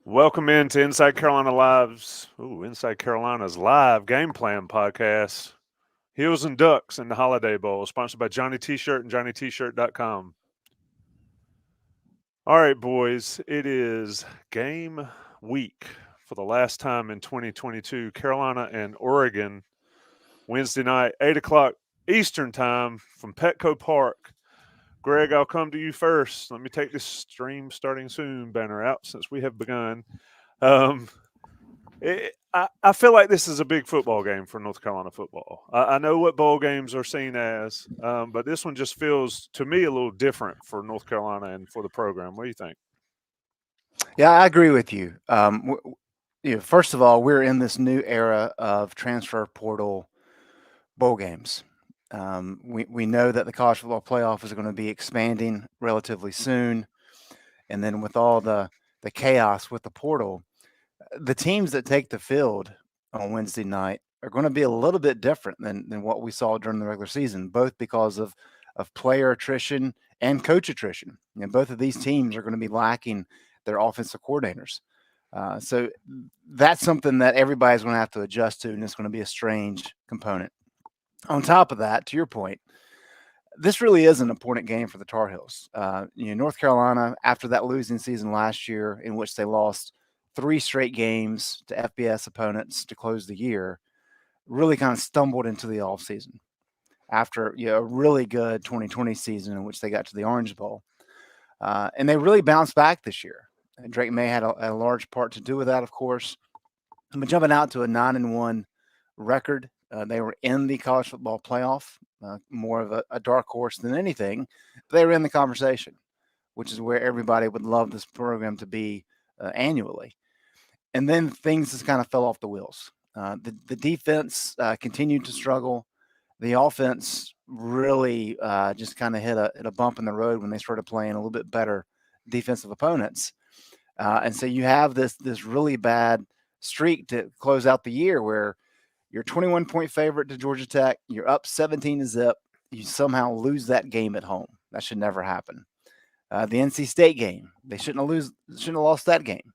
Welcome into Inside Carolina's live game plan podcast. Heels and Ducks in the Holiday Bowl, sponsored by Johnny T-Shirt and JohnnyT-Shirt.com. All right, boys, it is game week for the last time in 2022. Carolina and Oregon, Wednesday night, 8 o'clock Eastern time from Petco Park. Greg, I'll come to you first. Let me take this stream starting soon banner out since we have begun. Um, I feel like this is a big football game for North Carolina football. I know what bowl games are seen as, but this one just feels to me a little different for North Carolina and for the program. What do you think? Yeah, I agree with you. First of all, we're in this new era of transfer portal bowl games. We know that the college football playoff is going to be expanding relatively soon, and then with all the chaos with the portal, the teams that take the field on Wednesday night are going to be a little bit different than what we saw during the regular season, both because of player attrition and coach attrition. Both of these teams are going to be lacking their offensive coordinators. So that's something that everybody's going to have to adjust to, and it's going to be a strange component. On top of that, to your point, this really is an important game for the Tar Heels. North Carolina, after that losing season last year, in which they lost 3 straight games to FBS opponents to close the year, really kind of stumbled into the offseason after a really good 2020 season in which they got to the Orange Bowl. And they really bounced back this year. Drake May had a large part to do with that, of course. But jumping out to a 9-1 record, they were in the college football playoff, more of a dark horse than anything. But they were in the conversation, which is where everybody would love this program to be annually. And then things just kind of fell off the wheels. The defense continued to struggle. The offense really just kind of hit a bump in the road when they started playing a little bit better defensive opponents. And so you have this really bad streak to close out the year where you're 21-point favorite to Georgia Tech, you're up 17-0, you somehow lose that game at home. That should never happen. The NC State game, they shouldn't have lost that game.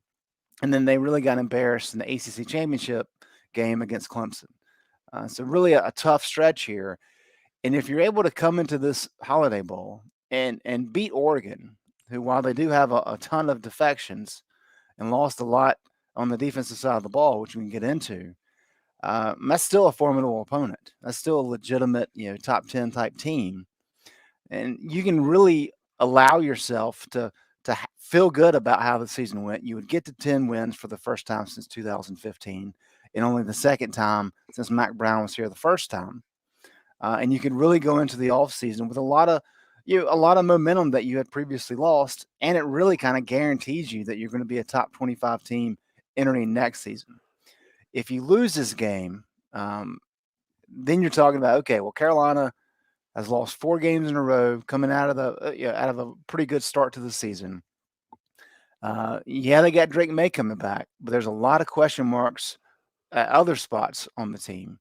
And then they really got embarrassed in the ACC championship game against Clemson. So really a tough stretch here. And if you're able to come into this Holiday Bowl and beat Oregon, who, while they do have a ton of defections and lost a lot on the defensive side of the ball, which we can get into, that's still a formidable opponent. That's still a legitimate, top 10 type team. And you can really allow yourself to feel good about how the season went. You would get to 10 wins for the first time since 2015, and only the second time since Mack Brown was here the first time. And you could really go into the offseason with a lot of momentum that you had previously lost, and it really kind of guarantees you that you're going to be a top 25 team entering next season. If you lose this game, then you're talking about, okay, well, Carolina has lost 4 games in a row coming out of a pretty good start to the season. They got Drake May coming back, but there's a lot of question marks at other spots on the team.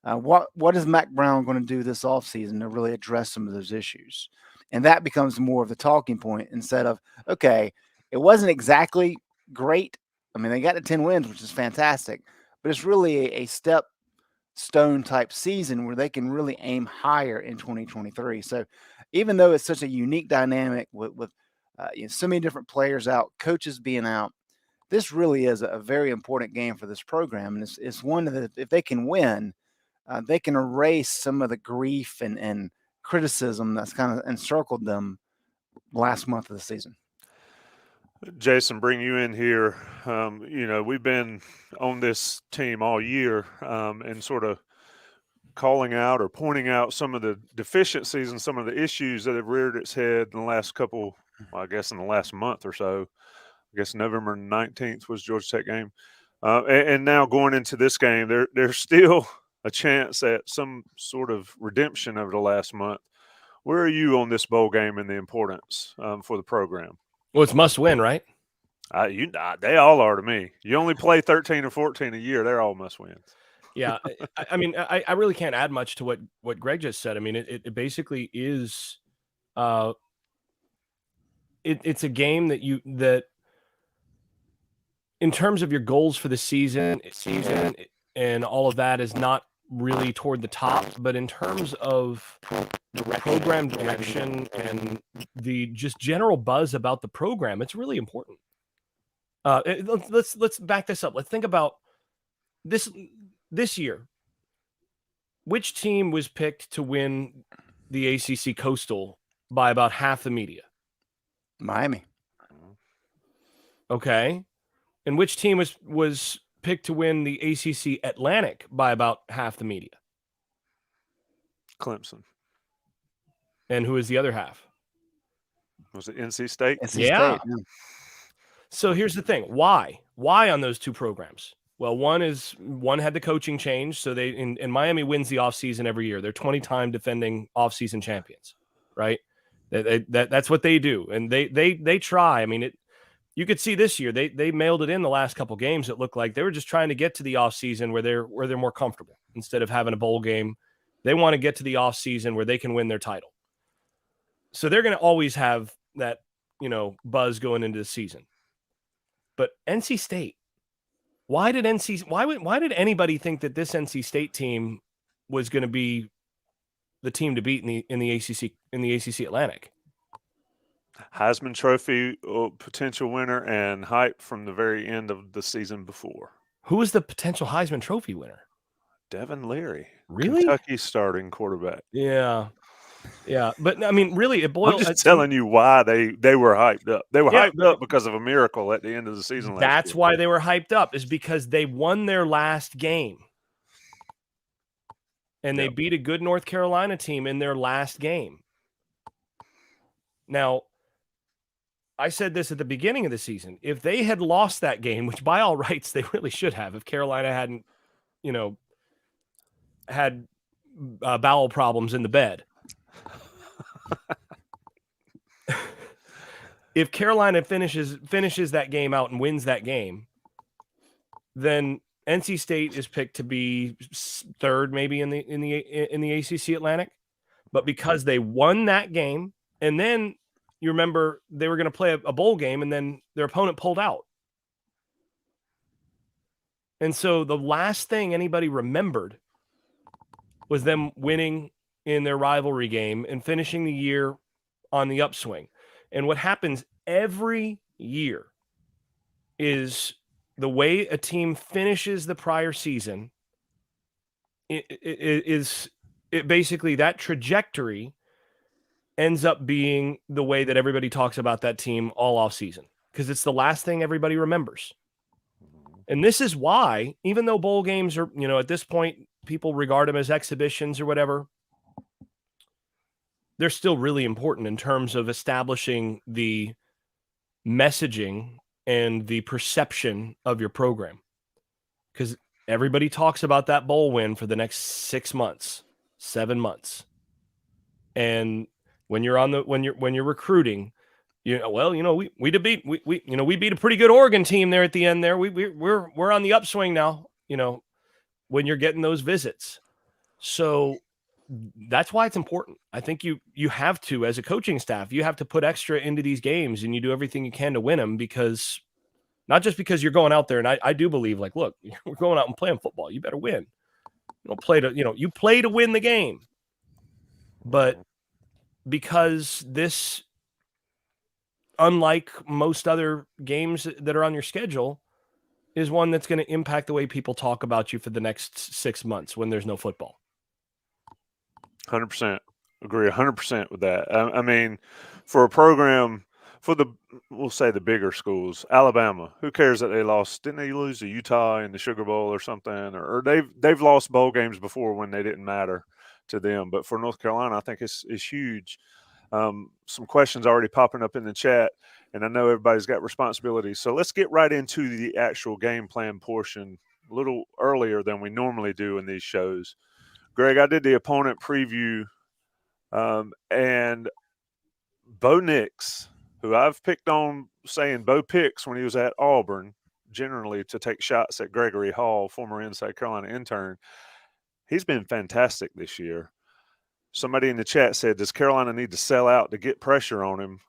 What is Mack Brown going to do this offseason to really address some of those issues? And that becomes more of the talking point instead of, okay, it wasn't exactly great. I mean, they got to 10 wins, which is fantastic, but it's really a step stone type season where they can really aim higher in 2023. So even though it's such a unique dynamic with so many different players out, coaches being out, this really is a very important game for this program. And it's one that if they can win, they can erase some of the grief and criticism that's kind of encircled them last month of the season. Jason, bring you in here. We've been on this team all year and sort of calling out or pointing out some of the deficiencies and some of the issues that have reared its head in the last in the last month or so. I guess November 19th was Georgia Tech game. And now going into this game, there's still a chance at some sort of redemption over the last month. Where are you on this bowl game and the importance for the program? Well, it's must win, right? They all are to me. You only play 13 or 14 a year. They're all must wins. Yeah. I really can't add much to what Greg just said. I mean, it basically is it's a game that in terms of your goals for the season and all of that is not really toward the top, but in terms of program direction and the just general buzz about the program, it's really important. Let's back this up. Let's think about this year. Which team was picked to win the ACC Coastal by about half the media? Miami. Okay. And which team was picked to win the ACC Atlantic by about half the media? Clemson. And who is the other half? Was it NC State? NC Yeah. State. Yeah. So here's the thing. Why on those two programs? Well, one had the coaching change. So they in Miami wins the offseason every year. They're 20-time defending offseason champions, right? That's what they do. And they try. I mean, you could see this year they mailed it in the last couple games. It looked like they were just trying to get to the offseason where they're more comfortable instead of having a bowl game. They want to get to the offseason where they can win their title. So they're going to always have that, buzz going into the season. But NC State, why did anybody think that this NC State team was going to be the team to beat in the ACC Atlantic? Heisman Trophy potential winner and hype from the very end of the season before. Who was the potential Heisman Trophy winner? Devin Leary. Really? Kentucky starting quarterback. Yeah. Yeah. But I mean, really, it boils. I'm just telling you why they were hyped up. They were hyped up because of a miracle at the end of the season last That's year. why they were hyped up, is because they won their last game. And they beat a good North Carolina team in their last game. Now, I said this at the beginning of the season. If they had lost that game, which by all rights they really should have, if Carolina hadn't, had bowel problems in the bed. If Carolina finishes that game out and wins that game, then NC State is picked to be third, maybe in the ACC Atlantic. But because they won that game, and then you remember they were going to play a bowl game, and then their opponent pulled out. And so the last thing anybody remembered was them winning in their rivalry game and finishing the year on the upswing. And what happens every year is the way a team finishes the prior season it basically that trajectory ends up being the way that everybody talks about that team all off season, because it's the last thing everybody remembers. And this is why, even though bowl games are, at this point, people regard them as exhibitions or whatever, they're still really important in terms of establishing the messaging and the perception of your program. Because everybody talks about that bowl win for the next 6 months, 7 months. And when you're when you're recruiting, we beat a pretty good Oregon team there at the end there. We're on the upswing now, when you're getting those visits. So that's why it's important. I think you have to, as a coaching staff, you have to put extra into these games, and you do everything you can to win them, because not just because you're going out there. And I do believe, like, look, we're going out and playing football. You better win. You don't play you play to win the game. But because this, unlike most other games that are on your schedule, is one that's going to impact the way people talk about you for the next 6 months when there's no football. 100%. Agree 100% with that. I mean, for a program, we'll say the bigger schools, Alabama, who cares that they lost? Didn't they lose to Utah in the Sugar Bowl or something? Or they've lost bowl games before when they didn't matter to them. But for North Carolina, I think it's huge. Some questions already popping up in the chat, and I know everybody's got responsibilities. So let's get right into the actual game plan portion a little earlier than we normally do in these shows. Greg, I did the opponent preview, and Bo Nix, who I've picked on saying Bo picks when he was at Auburn, generally to take shots at Gregory Hall, former Inside Carolina intern, he's been fantastic this year. Somebody in the chat said, does Carolina need to sell out to get pressure on him?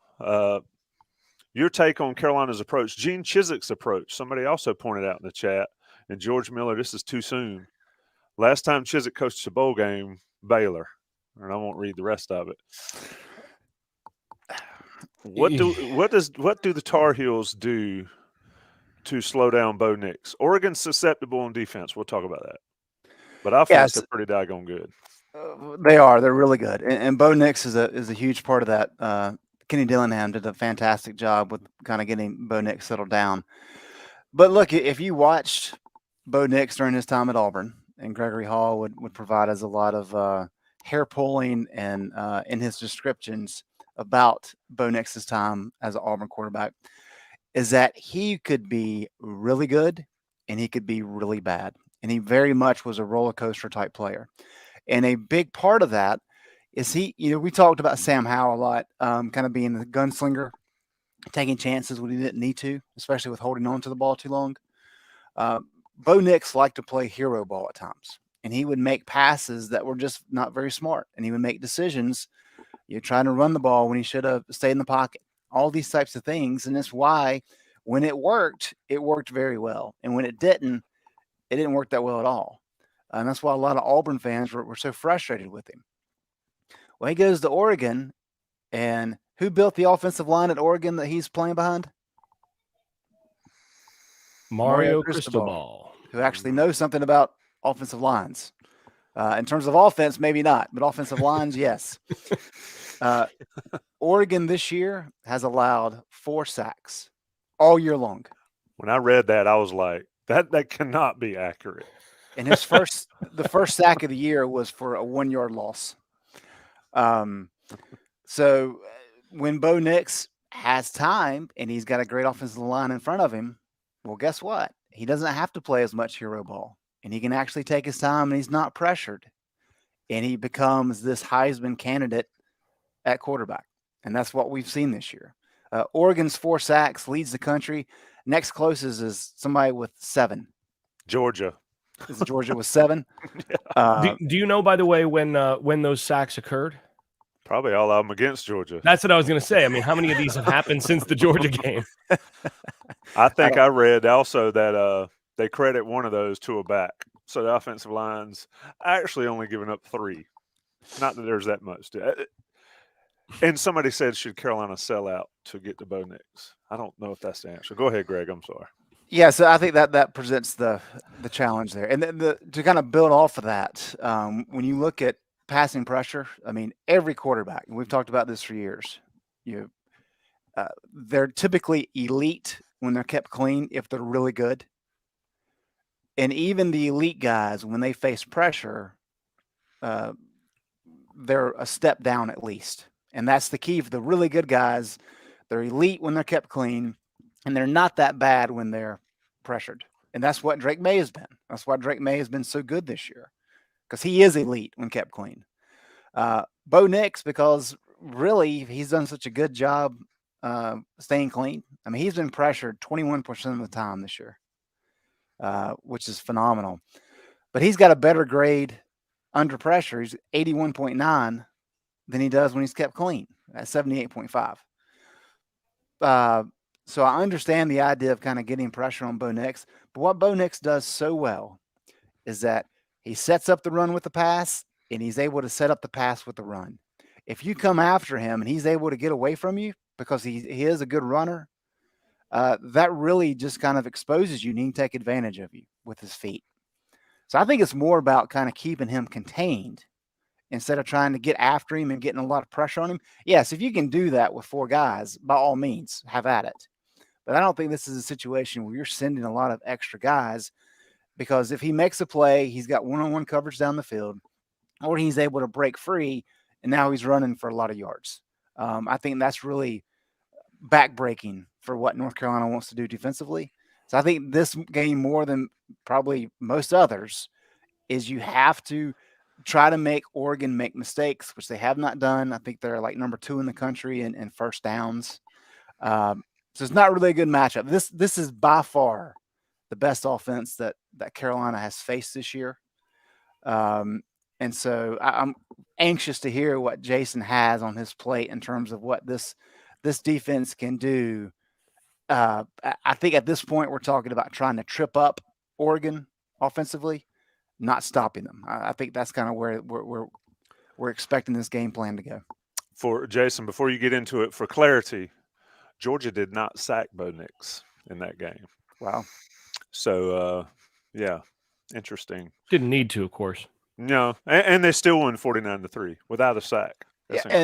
Your take on Carolina's approach, Gene Chiswick's approach. Somebody also pointed out in the chat, and George Miller, this is too soon. Last time Chiswick coached a bowl game, Baylor, and I won't read the rest of it. What do the Tar Heels do to slow down Bo Nix? Oregon's susceptible on defense. We'll talk about that. But offense, they're pretty daggone good. They are. They're really good. And Bo Nix is a huge part of that. Kenny Dillingham did a fantastic job with kind of getting Bo Nix settled down. But look, if you watched Bo Nix during his time at Auburn, and Gregory Hall would provide us a lot of hair pulling and in his descriptions about Bo Nix's time as an Auburn quarterback, is that he could be really good and he could be really bad. And he very much was a roller coaster type player. And a big part of that is we talked about Sam Howell a lot, kind of being the gunslinger, taking chances when he didn't need to, especially with holding on to the ball too long. Bo Nix liked to play hero ball at times, and he would make passes that were just not very smart. And he would make decisions, trying to run the ball when he should have stayed in the pocket, all these types of things. And that's why when it worked very well. And when it didn't work that well at all. And that's why a lot of Auburn fans were so frustrated with him. Well, he goes to Oregon, and who built the offensive line at Oregon that he's playing behind? Mario Cristobal, who actually knows something about offensive lines. In terms of offense, maybe not, but offensive lines, yes. Oregon this year has allowed 4 sacks all year long. When I read that, I was like, that cannot be accurate. And the first sack of the year was for a 1-yard loss. So when Bo Nix has time and he's got a great offensive line in front of him, well, guess what? He doesn't have to play as much hero ball, and he can actually take his time, and he's not pressured, and he becomes this Heisman candidate at quarterback. And that's what we've seen this year. Oregon's 4 sacks leads the country. Next closest is somebody with 7. Georgia. Is Georgia with 7? Do you know, by the way, when those sacks occurred? Probably all of them against Georgia. That's what I was going to say. I mean, how many of these have happened since the Georgia game? I think I read also that they credit one of those to a back. So the offensive line's actually only giving up 3. Not that there's that much. And somebody said, should Carolina sell out to get to Bo Nix? I don't know if that's the answer. Go ahead, Greg. I'm sorry. Yeah, so I think that presents the challenge there. And to kind of build off of that, when you look at passing pressure, I mean, every quarterback, and we've talked about this for years, they're typically elite when they're kept clean if they're really good. And even the elite guys, when they face pressure, they're a step down at least. And that's the key for the really good guys. They're elite when they're kept clean, and they're not that bad when they're pressured. And that's what Drake May has been. That's why Drake May has been so good this year, because he is elite when kept clean. Bo Nix, because really he's done such a good job staying clean. I mean, he's been pressured 21% of the time this year, which is phenomenal. But he's got a better grade under pressure. He's 81.9 than he does when he's kept clean at 78.5. So I understand the idea of kind of getting pressure on Bo Nix, but what Bo Nix does so well is that he sets up the run with the pass, and he's able to set up the pass with the run. If you come after him and he's able to get away from you because he is a good runner, that really just kind of exposes you and he can take advantage of you with his feet. So I think it's more about kind of keeping him contained instead of trying to get after him and getting a lot of pressure on him. Yes, if you can do that with 4 guys, by all means, have at it. But I don't think this is a situation where you're sending a lot of extra guys, because if he makes a play, he's got one-on-one coverage down the field, or he's able to break free, and now he's running for a lot of yards. I think that's really backbreaking for what North Carolina wants to do defensively. So I think this game, more than probably most others, is you have to try to make Oregon make mistakes, which they have not done. I think they're like number 2 in the country in first downs. So it's not really a good matchup. This is by far the best offense that Carolina has faced this year. And so I'm anxious to hear what Jason has on his plate in terms of what this defense can do I think at this point we're talking about trying to trip up Oregon offensively, not stopping them. I think that's kind of where we're expecting this game plan to go. For Jason, before you get into it, for clarity, Georgia did not sack Bo Nix in that game. Wow. So, yeah, interesting. Didn't need to, of course. No, and they still won 49-3 without a sack. Yeah, That's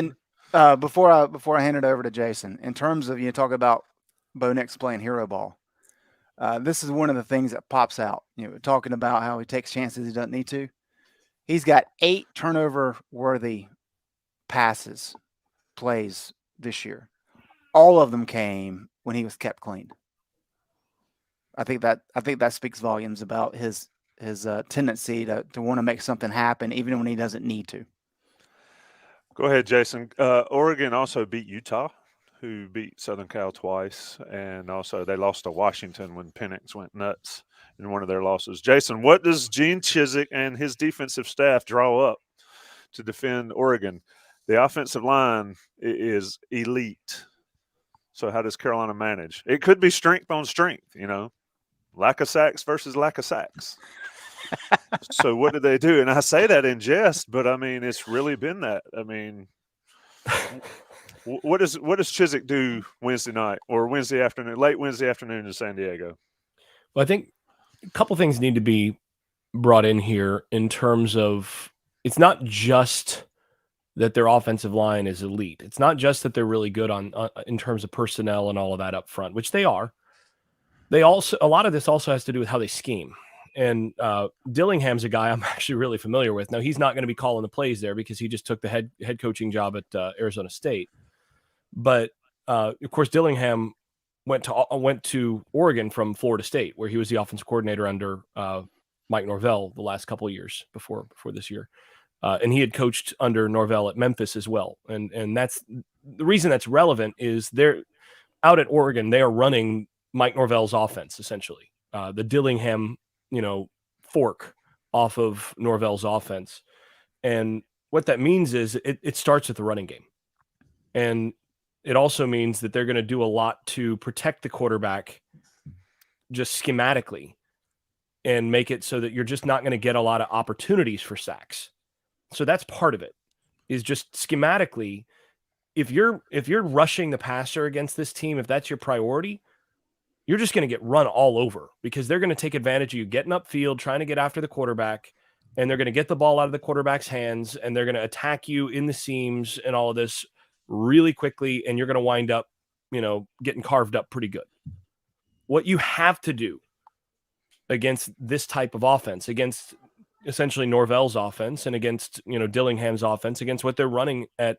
and before I hand it over to Jason, in terms of talk about Bo Nix playing hero ball, this is one of the things that pops out. Talking about how he takes chances he doesn't need to. He's got 8 turnover-worthy plays this year. All of them came when he was kept clean. I think that speaks volumes about his tendency to want to make something happen even when he doesn't need to. Go ahead, Jason. Oregon also beat Utah, who beat Southern Cal twice, and also they lost to Washington when Penix went nuts in one of their losses. Jason, what does Gene Chizik and his defensive staff draw up to defend Oregon? The offensive line is elite. So how does Carolina manage? It could be strength on strength, lack of sacks versus lack of sacks. So what do they do? And I say that in jest, but I mean, it's really been that. I mean, what does Chizik do Wednesday night or Wednesday afternoon, late Wednesday afternoon in San Diego? Well, I think a couple things need to be brought in here in terms of it's not just that their offensive line is elite. It's not just that they're really good on in terms of personnel and all of that up front, which they are. A lot of this also has to do with how they scheme. And Dillingham's a guy I'm actually really familiar with. Now, he's not going to be calling the plays there because he just took the head coaching job at Arizona State. But of course, Dillingham went to Oregon from Florida State, where he was the offensive coordinator under Mike Norvell the last couple of years before this year. And he had coached under Norvell at Memphis as well. And that's the reason that's relevant is they're out at Oregon. They are running Mike Norvell's offense, essentially. The Dillingham, fork off of Norvell's offense. And what that means is it starts at the running game. And it also means that they're going to do a lot to protect the quarterback just schematically and make it so that you're just not going to get a lot of opportunities for sacks. So that's part of it, is just schematically, if you're rushing the passer against this team, if that's your priority, you're just going to get run all over because they're going to take advantage of you getting upfield, trying to get after the quarterback, and they're going to get the ball out of the quarterback's hands, and they're going to attack you in the seams and all of this really quickly, and you're going to wind up, getting carved up pretty good. What you have to do against this type of offense, against essentially Norvell's offense and against, Dillingham's offense, against what they're running at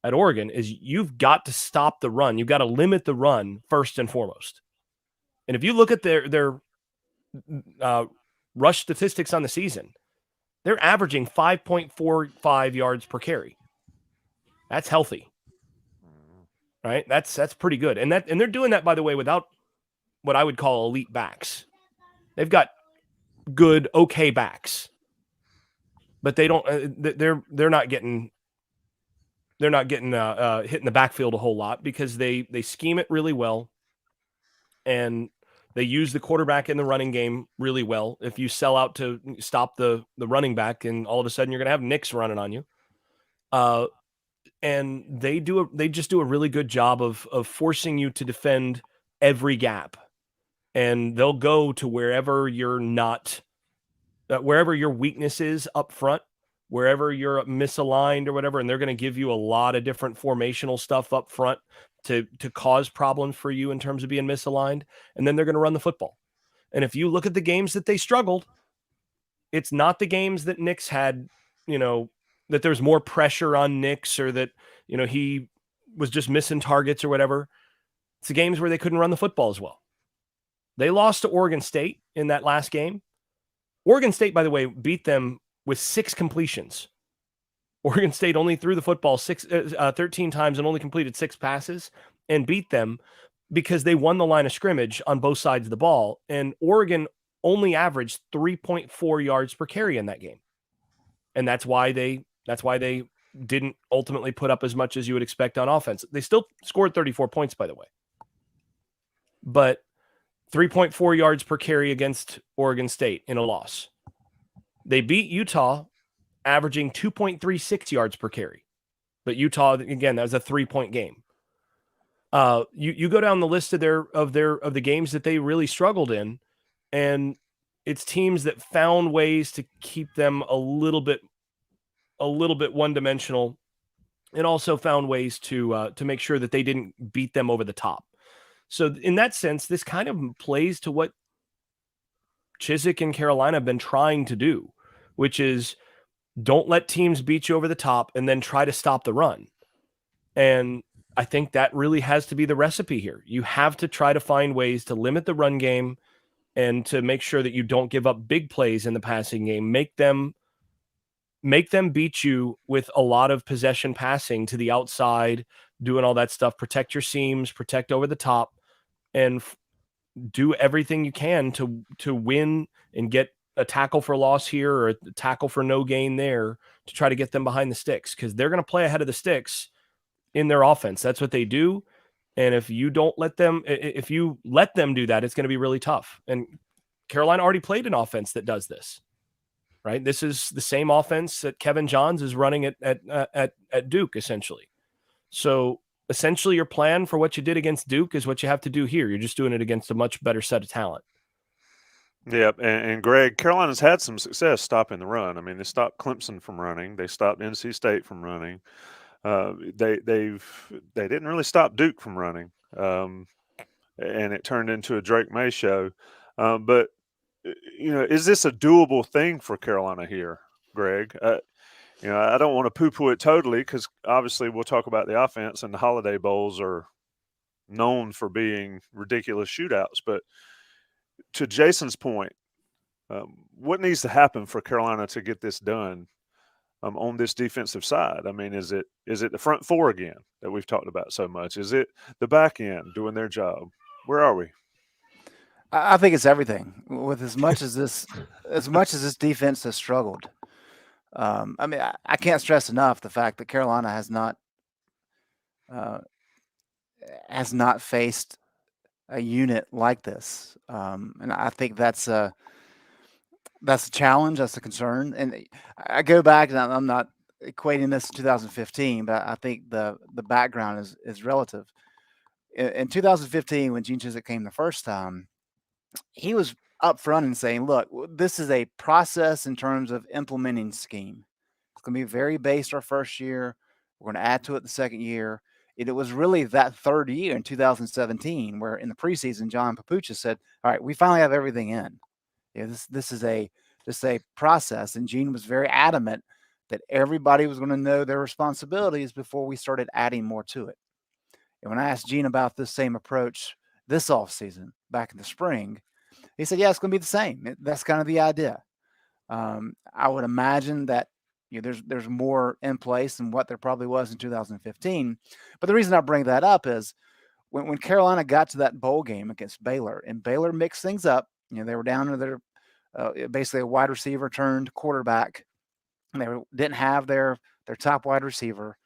Oregon, is you've got to stop the run. You've got to limit the run first and foremost. And if you look at their rush statistics on the season, they're averaging 5.45 yards per carry. That's healthy, right? That's pretty good. And they're doing that, by the way, without what I would call elite backs. They've got good, okay backs, but they don't. They're not getting hit in the backfield a whole lot because they scheme it really well. And they use the quarterback in the running game really well. If you sell out to stop the running back, and all of a sudden you're going to have Nix running on you. And they just do a really good job of forcing you to defend every gap. And they'll go to wherever you're not, wherever your weakness is up front, wherever you're misaligned or whatever. And they're going to give you a lot of different formational stuff up front to cause problems for you in terms of being misaligned. And then they're going to run the football. And if you look at the games that they struggled, it's not the games that Nix had, that there's more pressure on Nix or that, he was just missing targets or whatever. It's the games where they couldn't run the football as well. They lost to Oregon State in that last game. Oregon State, by the way, beat them with 6 completions. Oregon State only threw the football 13 times and only completed 6 passes and beat them because they won the line of scrimmage on both sides of the ball. And Oregon only averaged 3.4 yards per carry in that game. And that's why they didn't ultimately put up as much as you would expect on offense. They still scored 34 points, by the way. but 3.4 yards per carry against Oregon State in a loss. They beat Utah, averaging 2.36 yards per carry. But Utah, again, that was a 3-point game. You go down the list of the games that they really struggled in, and it's teams that found ways to keep them a little bit one-dimensional, and also found ways to make sure that they didn't beat them over the top. So in that sense, this kind of plays to what Chizik and Carolina have been trying to do, which is don't let teams beat you over the top and then try to stop the run. And I think that really has to be the recipe here. You have to try to find ways to limit the run game and to make sure that you don't give up big plays in the passing game. Make them beat you with a lot of possession passing to the outside, doing all that stuff. Protect your seams, protect over the top, and do everything you can to win and get a tackle for loss here or a tackle for no gain there to try to get them behind the sticks, because they're going to play ahead of the sticks in their offense. That's what they do. And if you let them do that, it's going to be really tough. And Carolina already played an offense that does this, right? This is the same offense that Kevin Johns is running at Duke, essentially. So essentially your plan for what you did against Duke is what you have to do here. You're just doing it against a much better set of talent. Yep, and Greg, Carolina's had some success stopping the run. I mean, they stopped Clemson from running. They stopped NC State from running. They didn't really stop Duke from running, and it turned into a Drake May show. But is this a doable thing for Carolina here, Greg? I don't want to poo-poo it totally, because obviously we'll talk about the offense, and the Holiday Bowls are known for being ridiculous shootouts. But to Jason's point, what needs to happen for Carolina to get this done on this defensive side? I mean, is it the front four again that we've talked about so much? Is it the back end doing their job? Where are we? I think it's everything. With as much as this defense has struggled, I mean, I can't stress enough the fact that Carolina has not faced a unit like this, and I think that's a challenge. That's a concern. And I go back, and I'm not equating this to 2015, but I think the background is relative. In 2015, when Gene Chizik came the first time, he was up front and saying, look, this is a process in terms of implementing scheme. It's going to be very based our first year. We're going to add to it the second year. It was really that third year in 2017 where in the preseason, John Papucha said, all right, we finally have everything in. This is a process. And Gene was very adamant that everybody was going to know their responsibilities before we started adding more to it. And when I asked Gene about this same approach this offseason, back in the spring, he said, yeah, it's going to be the same. That's kind of the idea. I would imagine that there's more in place than what there probably was in 2015. But the reason I bring that up is when Carolina got to that bowl game against Baylor, and Baylor mixed things up, they were down to their basically a wide receiver turned quarterback, and they didn't have their top wide receiver,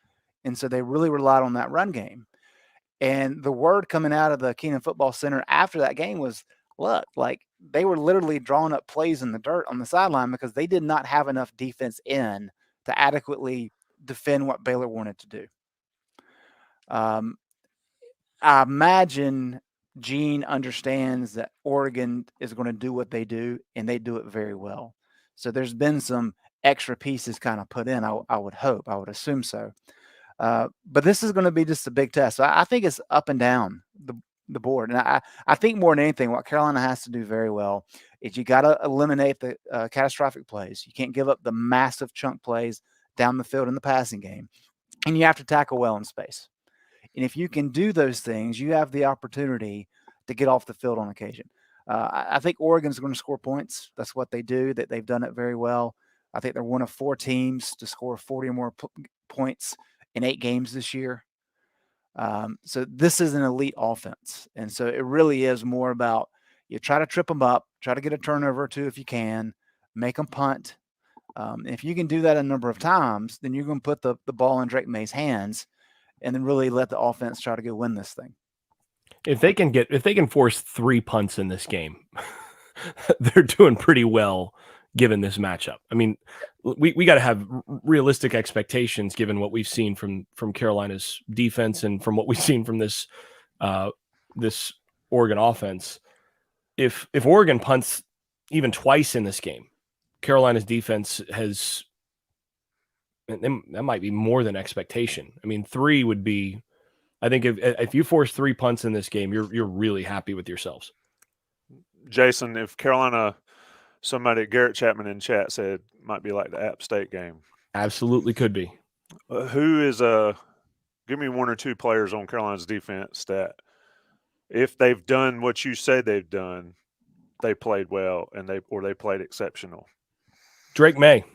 and so they really relied on that run game. And the word coming out of the Keenan Football Center after that game was, look, like they were literally drawing up plays in the dirt on the sideline because they did not have enough defense in to adequately defend what Baylor wanted to do. I imagine Gene understands that Oregon is going to do what they do, and they do it very well. So there's been some extra pieces kind of put in, I would hope. I would assume so. But this is going to be just a big test. So I think it's up and down the board. And I think more than anything, what Carolina has to do very well is you got to eliminate the catastrophic plays. You can't give up the massive chunk plays down the field in the passing game. And you have to tackle well in space. And if you can do those things, you have the opportunity to get off the field on occasion. I think Oregon's going to score points. That's what they do. That they've done it very well. I think they're one of 4 teams to score 40 or more points in 8 games this year. So this is an elite offense. And so it really is more about you try to trip them up, try to get a turnover or 2 if you can, make them punt. If you can do that a number of times, then you're going to put the ball in Drake May's hands and then really let the offense try to go win this thing. If they can force 3 punts in this game, they're doing pretty well given this matchup. I mean, we got to have realistic expectations given what we've seen from Carolina's defense and from what we've seen from this this Oregon offense. If Oregon punts even twice in this game, Carolina's defense has, that might be more than expectation. I mean, 3 would be, I think if you force 3 punts in this game, you're really happy with yourselves. Jason, if Carolina, somebody, Garrett Chapman in chat said, might be like the App State game. Absolutely could be. Who is give me 1 or 2 players on Carolina's defense that, if they've done what you say they've done, they played well and they played exceptional. Drake May.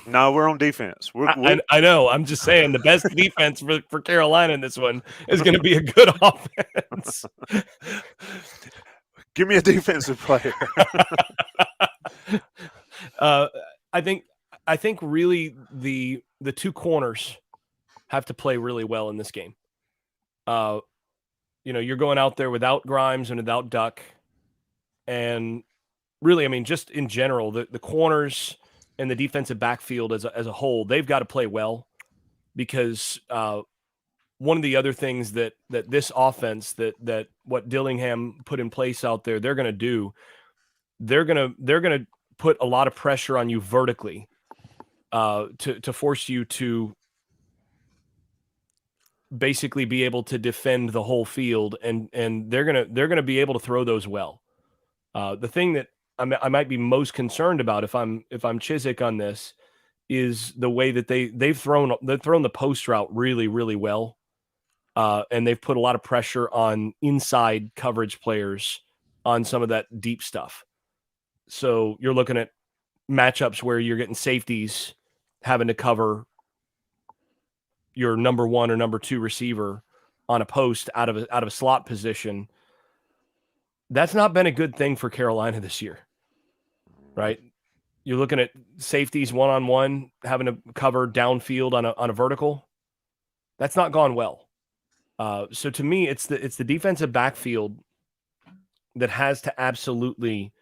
No, we're on defense. I know. I'm just saying the best defense for Carolina in this one is going to be a good offense. Give me a defensive player. I think really the 2 corners have to play really well in this game. You're going out there without Grimes and without Duck, and really, I mean, just in general, the corners and the defensive backfield as a whole, they've got to play well, because one of the other things that this offense, that what Dillingham put in place out there, they're going to do, they're going to put a lot of pressure on you vertically to force you to basically be able to defend the whole field, and they're gonna be able to throw those well. The thing that I might be most concerned about if I'm Chizik on this is the way that they've thrown the post route really, really well, and they've put a lot of pressure on inside coverage players on some of that deep stuff. So you're looking at matchups where you're getting safeties having to cover your number 1 or number 2 receiver on a post out of a slot position. That's not been a good thing for Carolina this year, right? You're looking at safeties 1-on-1 having to cover downfield on a vertical. That's not gone well. So to me, it's the defensive backfield that has to absolutely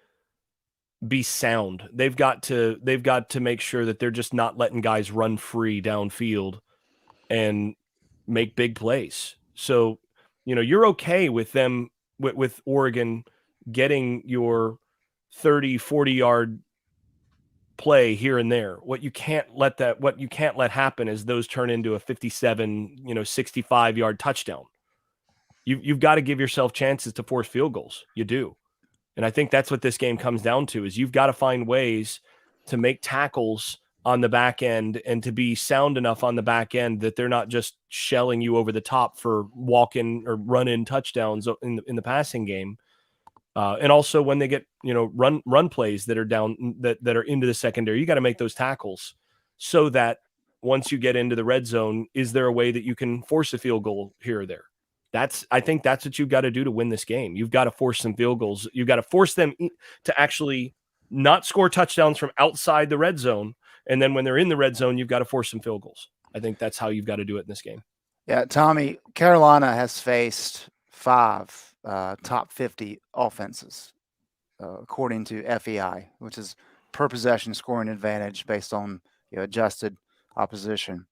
be sound. They've got to make sure that they're just not letting guys run free downfield and make big plays. So, you're okay with them, with Oregon getting your 30, 40-yard play here and there. What you can't let happen is those turn into a 57, 65-yard touchdown. You've got to give yourself chances to force field goals. You do. And I think that's what this game comes down to, is you've got to find ways to make tackles on the back end and to be sound enough on the back end that they're not just shelling you over the top for walk-in or run-in touchdowns in the passing game. And also when they get, run plays that are down, that are into the secondary, you got to make those tackles so that once you get into the red zone, is there a way that you can force a field goal here or there? I think that's what you've got to do to win this game. You've got to force some field goals. You've got to force them to actually not score touchdowns from outside the red zone. And then when they're in the red zone, you've got to force some field goals. I think that's how you've got to do it in this game. Yeah, Tommy, Carolina has faced 5 top 50 offenses, according to FEI, which is per possession scoring advantage based on adjusted opposition.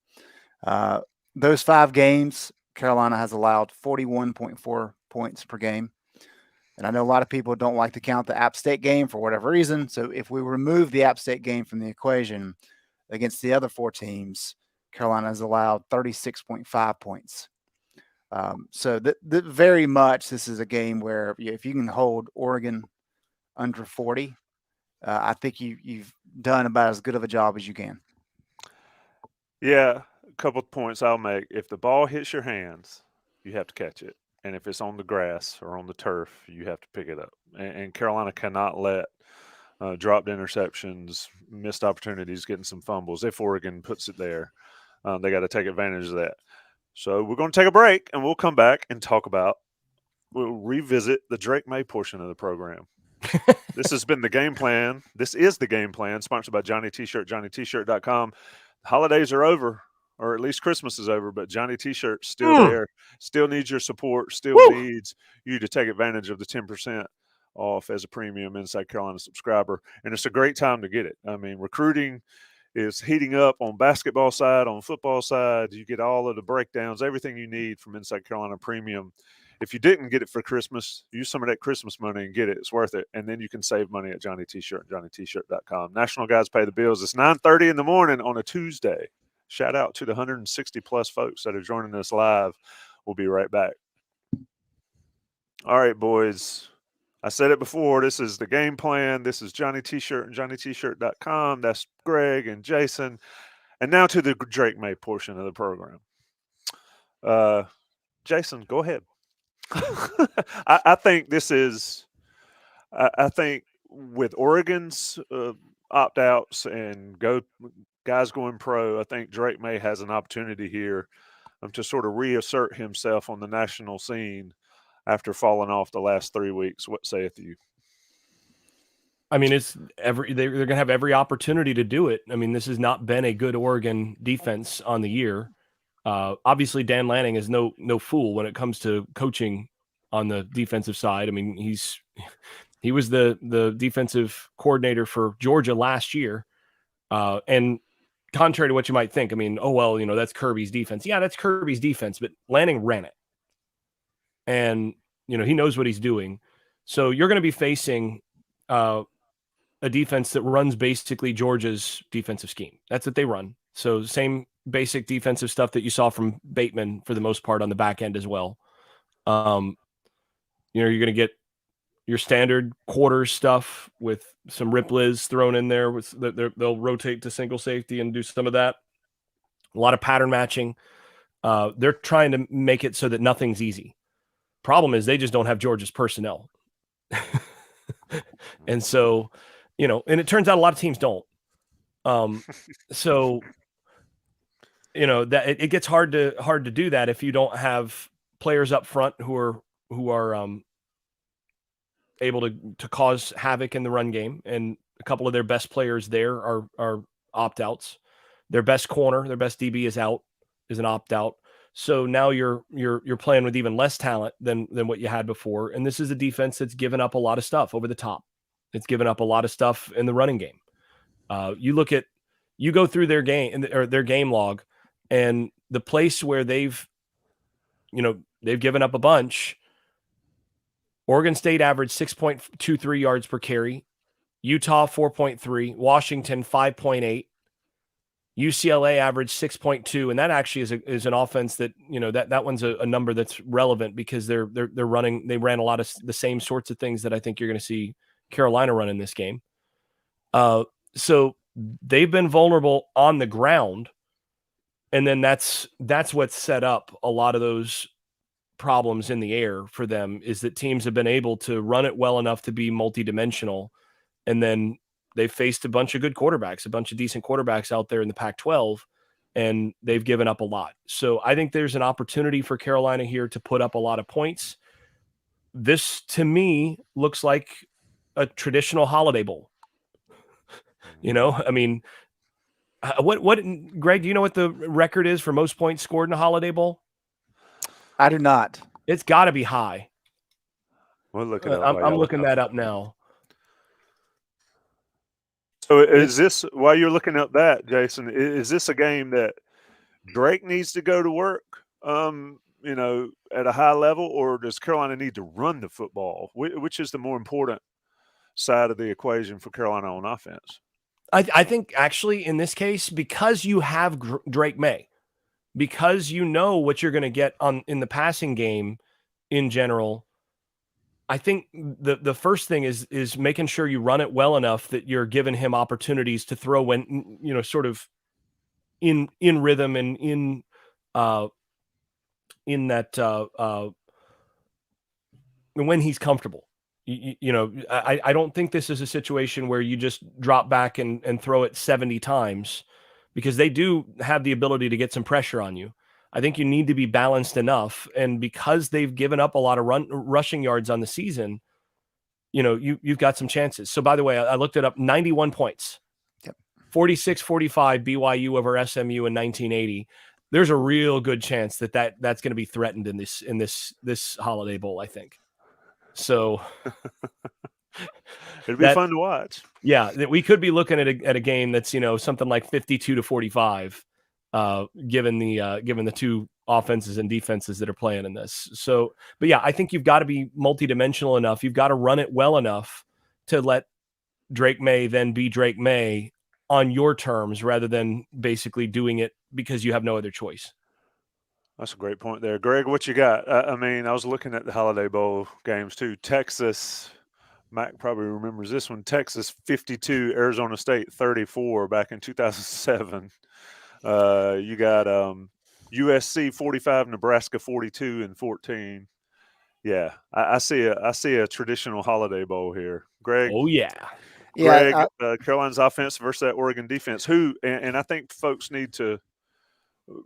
Those 5 games, Carolina has allowed 41.4 points per game. And I know a lot of people don't like to count the App State game for whatever reason. So if we remove the App State game from the equation, against the other 4 teams, Carolina has allowed 36.5 points. So very much this is a game where if you can hold Oregon under 40, I think you've done about as good of a job as you can. Yeah, a couple of points I'll make. If the ball hits your hands, you have to catch it. And if it's on the grass or on the turf, you have to pick it up. And Carolina cannot let dropped interceptions, missed opportunities, getting some fumbles. If Oregon puts it there, they got to take advantage of that. So we're going to take a break, and we'll come back and we'll revisit the Drake May portion of the program. This has been the game plan. This is the game plan, sponsored by Johnny T-Shirt, JohnnyT-Shirt.com. The holidays are over. or at least Christmas is over, but Johnny T-shirt's still there. Still needs your support. Still needs you to take advantage of the 10% off as a premium Inside Carolina subscriber. And it's a great time to get it. I mean, recruiting is heating up on basketball side, on football side. You get all of the breakdowns, everything you need from Inside Carolina Premium. If you didn't get it for Christmas, use some of that Christmas money and get it. It's worth it. And then you can save money at Johnny T-shirt and JohnnyT-shirt.com. National Guys Pay the Bills. It's 9:30 in the morning on a Tuesday. Shout out to the 160 plus folks that are joining us live. We'll be right back. All right, boys. I said it before. This is the game plan. This is Johnny T-shirt and JohnnyT-shirt.com. That's Greg and Jason. And now to the Drake May portion of the program. Jason, go ahead. I think this is I think with Oregon's opt-outs and guys going pro, I think Drake May has an opportunity here to sort of reassert himself on the national scene after falling off the last 3 weeks. What saith you? I mean, they're going to have every opportunity to do it. I mean, this has not been a good Oregon defense on the year. Obviously, Dan Lanning is no fool when it comes to coaching on the defensive side. I mean, he was the defensive coordinator for Georgia last year. And contrary to what you might think, I mean, that's Kirby's defense. Yeah, that's Kirby's defense, but Lanning ran it. And, he knows what he's doing. So you're going to be facing a defense that runs basically Georgia's defensive scheme. That's what they run. So same basic defensive stuff that you saw from Bateman for the most part on the back end as well. You're going to get your standard quarters stuff with some Ripley's thrown in there. They'll rotate to single safety and do some of that. A lot of pattern matching. They're trying to make it so that nothing's easy. Problem is they just don't have Georgia's personnel. And so, and it turns out a lot of teams don't. So, that it gets hard to do that if you don't have players up front who are able to cause havoc in the run game. And a couple of their best players there are opt-outs. Their best corner, their best DB is an opt-out. So now you're playing with even less talent than what you had before. And this is a defense that's given up a lot of stuff over the top. It's given up a lot of stuff in the running game. You go through their game or their game log, and the place where they've given up a bunch. Oregon State averaged 6.23 yards per carry, Utah 4.3, Washington 5.8, UCLA averaged 6.2, and that actually is an offense that that one's a number that's relevant because they ran a lot of the same sorts of things that I think you're going to see Carolina run in this game. So they've been vulnerable on the ground, and then that's what's set up a lot of those problems in the air for them, is that teams have been able to run it well enough to be multidimensional, and then they've faced a bunch of good quarterbacks, a bunch of decent quarterbacks out there in the Pac-12, and they've given up a lot. So I think there's an opportunity for Carolina here to put up a lot of points. This, to me, looks like a traditional Holiday Bowl. I mean, what Greg, do you know what the record is for most points scored in a Holiday Bowl? I do not. It's got to be high. We'll look it up. I'm looking that up now. So is this, while you're looking up that, Jason, is this a game that Drake needs to go to work, at a high level, or does Carolina need to run the football? Which is the more important side of the equation for Carolina on offense? I think actually in this case, because you have Drake May, because you know what you're going to get in the passing game in general, I think the first thing is making sure you run it well enough that you're giving him opportunities to throw when, sort of in rhythm and in that when he's comfortable. I don't think this is a situation where you just drop back and throw it 70 times, because they do have the ability to get some pressure on you. I think you need to be balanced enough. And because they've given up a lot of rushing yards on the season, you've got some chances. So by the way, I looked it up, 91 points. Yep. 46-45 BYU over SMU in 1980. There's a real good chance that's going to be threatened in this Holiday Bowl, I think. So it'd be fun to watch. Yeah, we could be looking at a game that's something like 52-45, given the two offenses and defenses that are playing in this. So, but yeah, I think you've got to be multidimensional enough. You've got to run it well enough to let Drake May then be Drake May on your terms, rather than basically doing it because you have no other choice. That's a great point there, Greg. What you got? I mean, I was looking at the Holiday Bowl games too. Texas. Mac probably remembers this one. Texas 52, Arizona State 34 back in 2007. You got USC 45, Nebraska 42 and 14. Yeah, I see a traditional Holiday Bowl here, Greg. Oh yeah, Greg. Carolina's offense versus that Oregon defense. And I think folks need to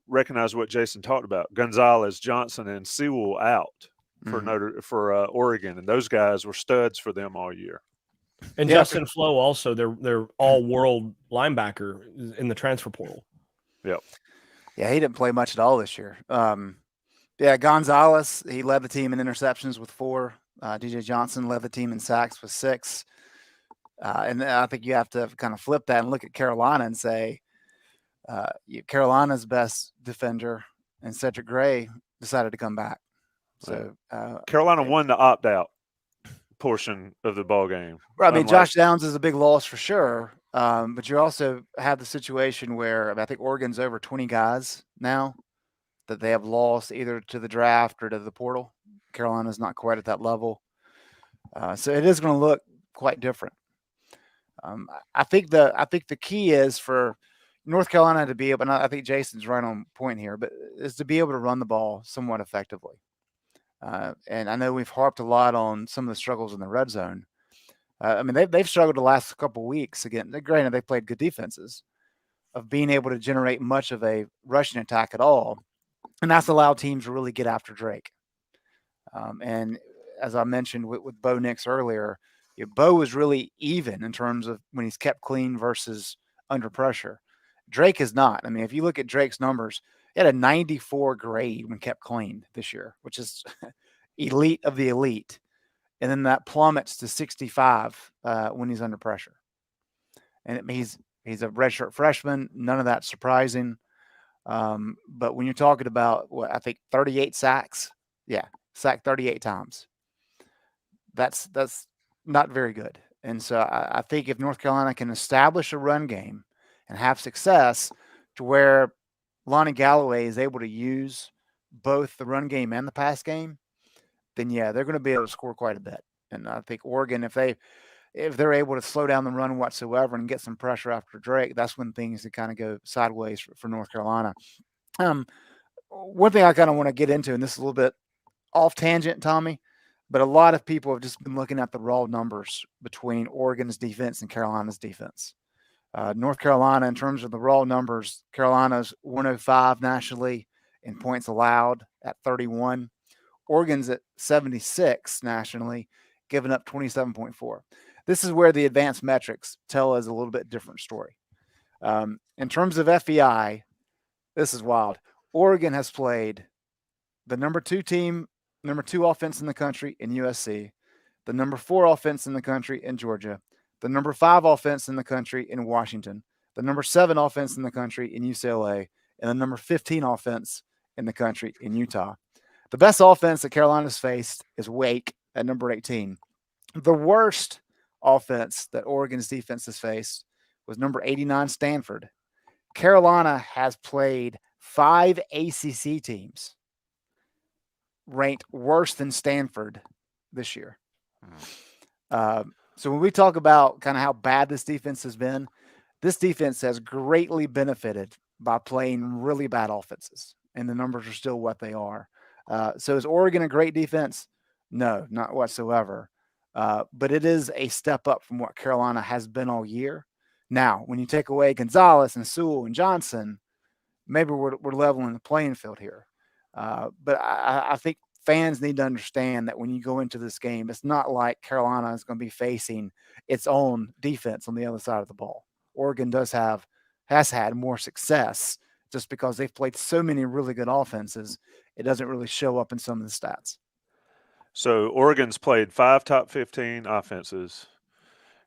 recognize what Jason talked about. Gonzalez, Johnson, and Sewell out for Oregon, and those guys were studs for them all year. And Justin Flo also, they're all-world linebacker in the transfer portal. Yep. Yeah, he didn't play much at all this year. Gonzalez, he led the team in interceptions with 4. DJ Johnson led the team in sacks with 6. And I think you have to kind of flip that and look at Carolina and say, Carolina's best defender and Cedric Gray decided to come back. So Carolina won the opt-out portion of the ball game. I mean, Josh Downs is a big loss for sure, but you also have the situation where I think Oregon's over 20 guys now that they have lost either to the draft or to the portal. Carolina's not quite at that level, so it is going to look quite different. I think the key is for North Carolina to be able, and I think Jason's right on point here, but is to be able to run the ball somewhat effectively. And I know we've harped a lot on some of the struggles in the red zone. I mean, they've struggled the last couple of weeks. Again, granted, they played good defenses of being able to generate much of a rushing attack at all. And that's allowed teams to really get after Drake. And as I mentioned with Bo Nix earlier, Bo was really even in terms of when he's kept clean versus under pressure. Drake is not. I mean, if you look at Drake's numbers, he had a 94 grade when kept clean this year, which is elite of the elite. And then that plummets to 65 when he's under pressure. And he's a redshirt freshman. None of that's surprising. But when you're talking about, I think 38 sacks, sacked 38 times. That's not very good. And so I think if North Carolina can establish a run game and have success to where Lonnie Galloway is able to use both the run game and the pass game, then they're going to be able to score quite a bit. And I think Oregon, if they're able to slow down the run whatsoever and get some pressure after Drake, that's when things can kind of go sideways for North Carolina. One thing I kind of want to get into, and this is a little bit off tangent, Tommy, but a lot of people have just been looking at the raw numbers between Oregon's defense and Carolina's defense. North Carolina, in terms of the raw numbers, Carolina's 105 nationally in points allowed at 31. Oregon's at 76 nationally, giving up 27.4. This is where the advanced metrics tell us a little bit different story. In terms of FEI, this is wild. Oregon has played the number 2 offense in the country in USC, the number 4 offense in the country in Georgia, the number 5 offense in the country in Washington, the number 7 offense in the country in UCLA, and the number 15 offense in the country in Utah. The best offense that Carolina's faced is Wake at number 18. The worst offense that Oregon's defense has faced was number 89 Stanford. Carolina has played 5 ACC teams ranked worse than Stanford this year. So when we talk about kind of how bad this defense has been, this defense has greatly benefited by playing really bad offenses, and the numbers are still what they are. So is Oregon a great defense? No, not whatsoever. But it is a step up from what Carolina has been all year. Now, when you take away Gonzalez and Sewell and Johnson, maybe we're leveling the playing field here. But I think fans need to understand that when you go into this game, it's not like Carolina is going to be facing its own defense on the other side of the ball. Oregon has had more success just because they've played so many really good offenses. It doesn't really show up in some of the stats. So Oregon's played 5 top 15 offenses.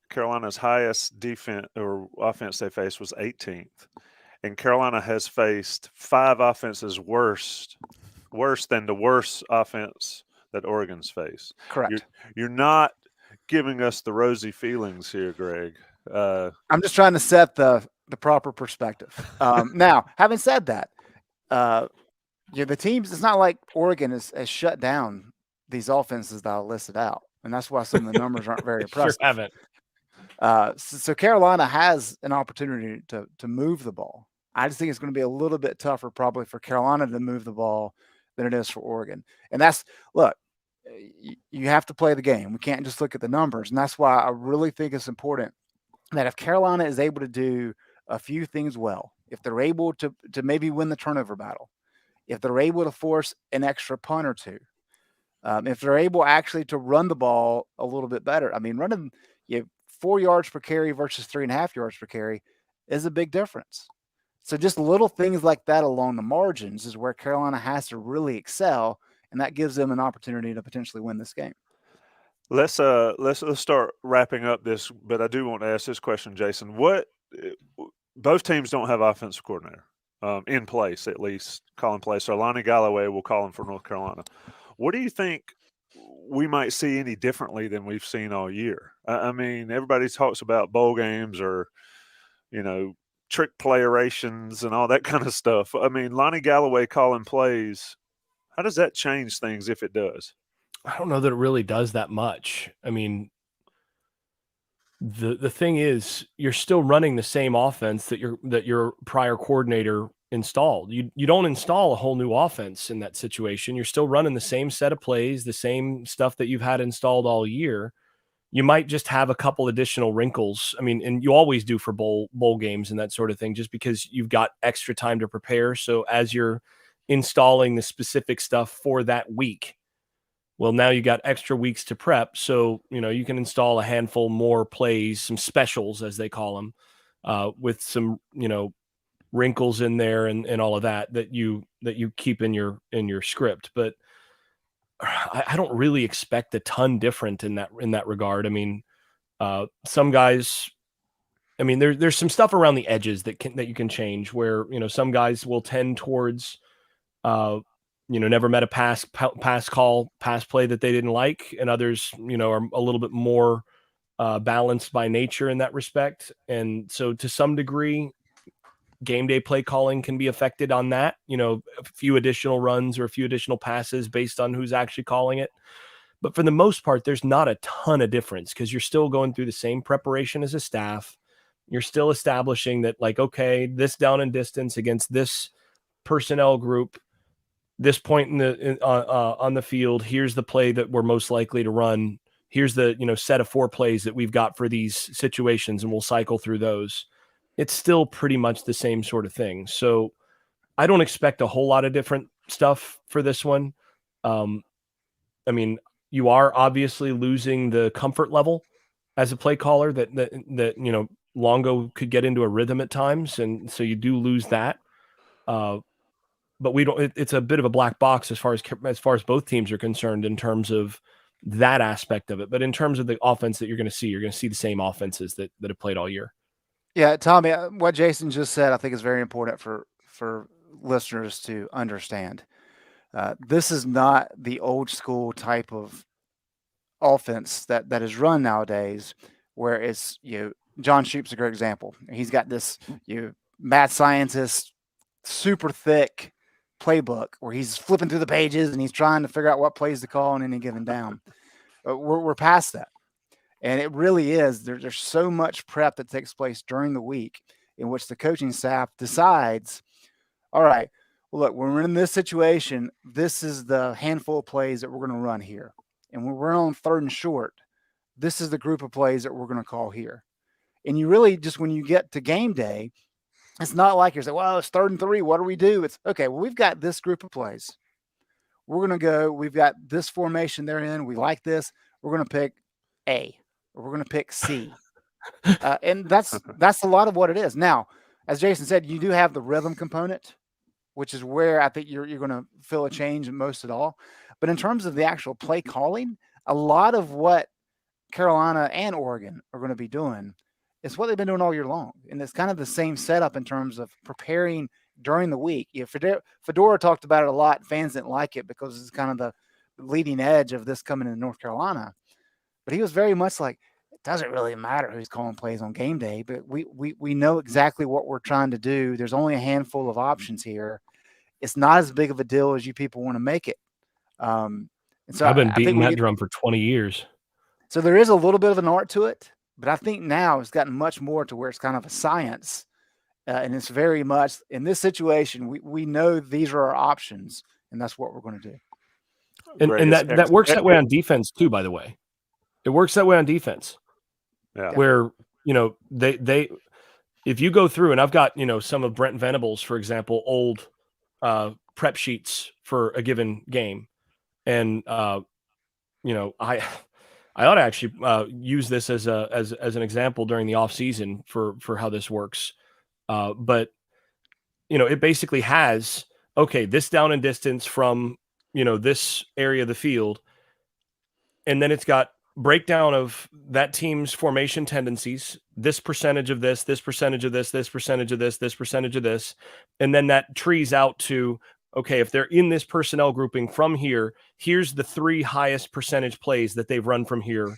Carolina's highest defense or offense they faced was 18th. And Carolina has faced 5 offenses worse than the worst offense that Oregon's faced. Correct. You're not giving us the rosy feelings here, Greg. I'm just trying to set the proper perspective. Now, having said that, the teams, it's not like Oregon has shut down these offenses that I listed out. And that's why some of the numbers aren't very impressive. Sure haven't. So Carolina has an opportunity to move the ball. I just think it's going to be a little bit tougher probably for Carolina to move the ball than it is for Oregon. And look, you have to play the game. We can't just look at the numbers. And that's why I really think it's important that if Carolina is able to do a few things well, if they're able to maybe win the turnover battle, if they're able to force an extra punt or two, if they're able actually to run the ball a little bit better. I mean, running 4 yards per carry versus 3.5 yards per carry is a big difference. So just little things like that along the margins is where Carolina has to really excel, and that gives them an opportunity to potentially win this game. Let's start wrapping up this, but I do want to ask this question, Jason. Both teams don't have offensive coordinator in place, at least calling plays. So Lonnie Galloway will call him for North Carolina. What do you think we might see any differently than we've seen all year? I mean, everybody talks about bowl games or, trick playations and all that kind of stuff. I mean, Lonnie Galloway calling plays, how does that change things if it does? I don't know that it really does that much. I mean, the thing is, you're still running the same offense that your prior coordinator installed. You don't install a whole new offense in that situation. You're still running the same set of plays, the same stuff that you've had installed all year. You might just have a couple additional wrinkles. I mean, and you always do for bowl games and that sort of thing, just because you've got extra time to prepare. So as you're installing the specific stuff for that week, well, now you got extra weeks to prep. So, you can install a handful more plays, some specials, as they call them, with some, wrinkles in there and all of that you keep in your script. But I don't really expect a ton different in that regard. I mean, some guys, I mean, there's some stuff around the edges that you can change where, some guys will tend towards, never met a pass play that they didn't like. And others, are a little bit more balanced by nature in that respect. And so to some degree, game day play calling can be affected on that, a few additional runs or a few additional passes based on who's actually calling it. But for the most part, there's not a ton of difference because you're still going through the same preparation as a staff. You're still establishing that, like, okay, this down and distance against this personnel group, this point on the field, here's the play that we're most likely to run. Here's the, set of 4 plays that we've got for these situations, and we'll cycle through those. It's still pretty much the same sort of thing. So I don't expect a whole lot of different stuff for this one. I mean, you are obviously losing the comfort level as a play caller that Longo could get into a rhythm at times. And so you do lose that. But it's a bit of a black box as far as both teams are concerned in terms of that aspect of it. But in terms of the offense that you're going to see the same offenses that have played all year. Yeah, Tommy, what Jason just said, I think is very important for listeners to understand. This is not the old school type of offense that is run nowadays, where it's John Shoop's a great example. He's got this mad scientist, super thick playbook where he's flipping through the pages and he's trying to figure out what plays to call on any given down. But we're past that. And it really is. There's so much prep that takes place during the week in which the coaching staff decides, all right, well, look, when we're in this situation, this is the handful of plays that we're going to run here. And when we're on 3rd and short, this is the group of plays that we're going to call here. And you really just, when you get to game day, it's not like you're saying, well, it's 3rd and 3. What do we do? It's okay. Well, we've got this group of plays. We're going to go. We've got this formation they're in. We like this. We're going to pick A. Or we're going to pick C. And that's a lot of what it is. Now, as Jason said, you do have the rhythm component, which is where I think you're going to feel a change most at all. But in terms of the actual play calling, a lot of what Carolina and Oregon are going to be doing is what they've been doing all year long. And it's kind of the same setup in terms of preparing during the week. Fedora talked about it a lot. Fans didn't like it because it's kind of the leading edge of this coming into North Carolina. But he was very much like, it doesn't really matter who's calling plays on game day, but we know exactly what we're trying to do. There's only a handful of options here. It's not as big of a deal as you people want to make it. And so I've been beating that drum for 20 years. So there is a little bit of an art to it, but I think now it's gotten much more to where it's kind of a science. And it's very much in this situation, we know these are our options, and that's what we're going to do. And that works that way on defense too, by the way. It works that way on defense. Yeah. Where, they if you go through, and I've got, some of Brent Venables, for example, old prep sheets for a given game. And, I ought to actually use this as an example during the off season for how this works. But it basically has, okay, this down and distance from, this area of the field. And then it's got breakdown of that team's formation tendencies, this percentage of this percentage of this percentage of this percentage of this. And then that trees out to, okay, if they're in this personnel grouping from here, here's the 3 highest percentage plays that they've run from here.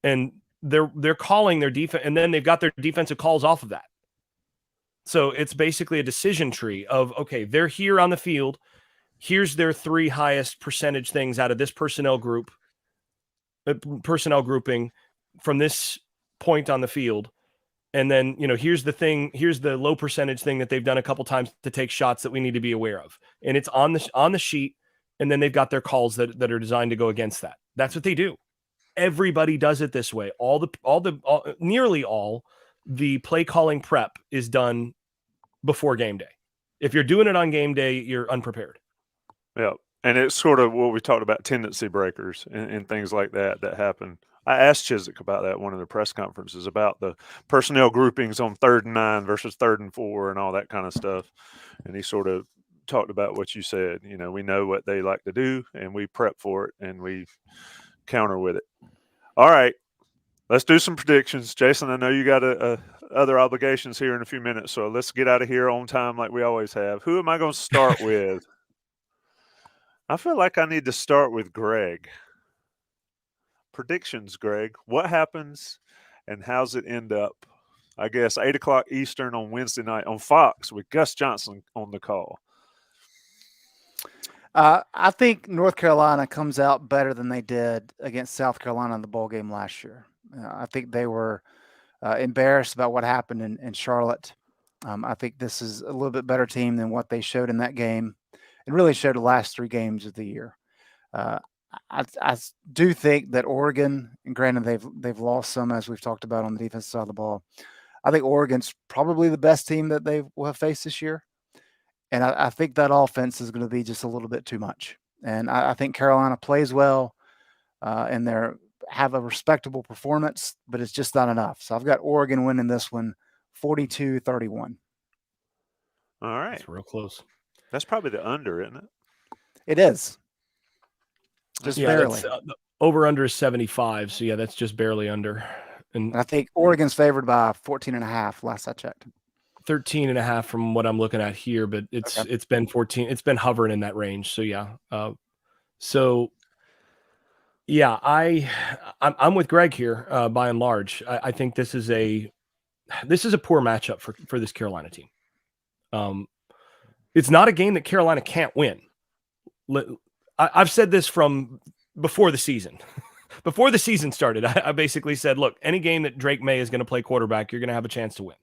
And they're calling their defense, and then they've got their defensive calls off of that. So it's basically a decision tree of, okay, they're here on the field. Here's their 3 highest percentage things out of this personnel grouping from this point on the field. And then, here's the low percentage thing that they've done a couple times to take shots that we need to be aware of. And it's on the sheet. And then they've got their calls that are designed to go against that. That's what they do. Everybody does it this way. Nearly all the play calling prep is done before game day. If you're doing it on game day, you're unprepared. Yeah. And it's sort of what we talked about, tendency breakers and things like that happen. I asked Chizik about that at one of the press conferences about the personnel groupings on 3rd and 9 versus 3rd and 4 and all that kind of stuff. And he sort of talked about what you said. We know what they like to do, and we prep for it, and we counter with it. All right. Let's do some predictions. Jason, I know you got other obligations here in a few minutes, so let's get out of here on time like we always have. Who am I going to start with? I feel like I need to start with Greg. Predictions, Greg. What happens and how's it end up? I guess 8 o'clock Eastern on Wednesday night on Fox with Gus Johnson on the call. I think North Carolina comes out better than they did against South Carolina in the bowl game last year. I think they were embarrassed about what happened in Charlotte. I think this is a little bit better team than what they showed in that game and really showed the last 3 games of the year. I do think that Oregon, and granted they've lost some, as we've talked about on the defensive side of the ball. I think Oregon's probably the best team that they will have faced this year. And I think that offense is going to be just a little bit too much. And I think Carolina plays well and they have a respectable performance, but it's just not enough. So I've got Oregon winning this one 42-31. All right. That's real close. That's probably the under, isn't it? It is. Just barely. Over under is 75. So, that's just barely under. And I think Oregon's favored by 14.5 last I checked. 13.5 from what I'm looking at here, but it's been 14. It's been hovering in that range. So I'm with Greg here by and large. I think this is a poor matchup for this Carolina team. It's not a game that Carolina can't win. I've said this from before the season. Before the season started, I basically said, look, any game that Drake May is going to play quarterback, you're going to have a chance to win.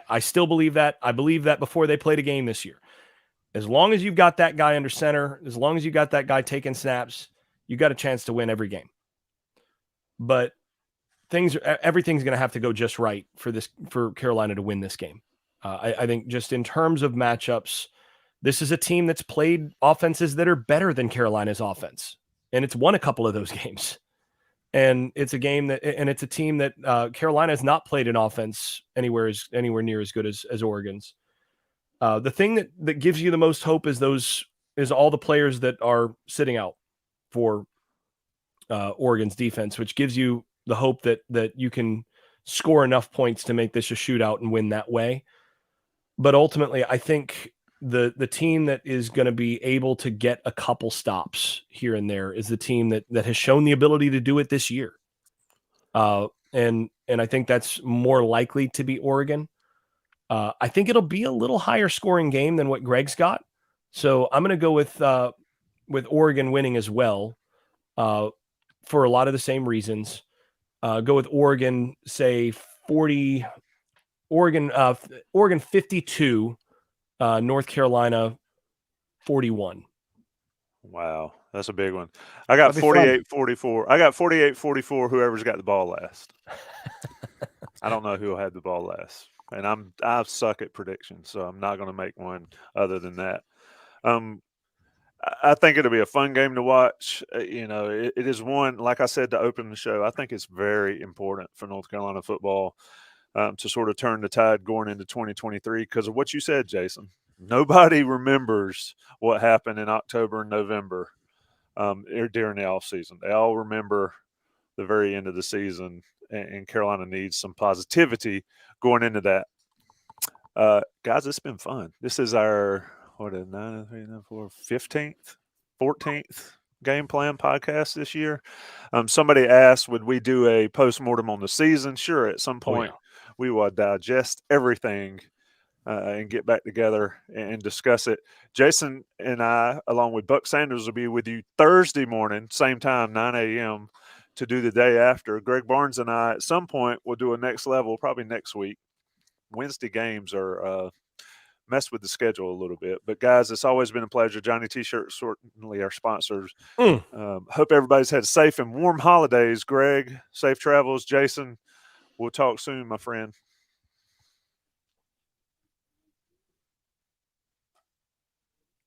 I still believe that. I believe that before they played a game this year. As long as you've got that guy under center, as long as you got that guy taking snaps, you got a chance to win every game. But everything's going to have to go just right for Carolina to win this game. I think just in terms of matchups, this is a team that's played offenses that are better than Carolina's offense, and it's won a couple of those games. And it's a game and it's a team that Carolina has not played an offense anywhere near as good as Oregon's. The thing that gives you the most hope is all the players that are sitting out for Oregon's defense, which gives you the hope that you can score enough points to make this a shootout and win that way. But ultimately, I think the team that is going to be able to get a couple stops here and there is the team that has shown the ability to do it this year. And I think that's more likely to be Oregon. I think it'll be a little higher scoring game than what Greg's got. So I'm going to go with Oregon winning as well, for a lot of the same reasons. Go with Oregon, say 40, Oregon 52, North Carolina 41. Wow, that's a big one. I got That'd be fun. 48-44. I got 48-44. Whoever's got the ball last. I don't know who'll have the ball last, and I suck at predictions, so I'm not going to make one other than that. I think it'll be a fun game to watch. It is one, like I said to open the show, I think it's very important for North Carolina football to sort of turn the tide going into 2023 because of what you said, Jason. Nobody remembers what happened in October and November during the offseason. They all remember the very end of the season, and Carolina needs some positivity going into that. Guys, it's been fun. This is our 15th, 14th game plan podcast this year. Somebody asked, would we do a postmortem on the season? Sure, at some point we will digest everything and get back together and discuss it. Jason and I, along with Buck Sanders, will be with you Thursday morning, same time, 9 a.m., to do the day after. Greg Barnes and I, at some point, will do a next level, probably next week. Wednesday games are mess with the schedule a little bit. But, guys, it's always been a pleasure. Johnny T-Shirt, certainly our sponsors. Hope everybody's had safe and warm holidays. Greg, safe travels. Jason, we'll talk soon, my friend.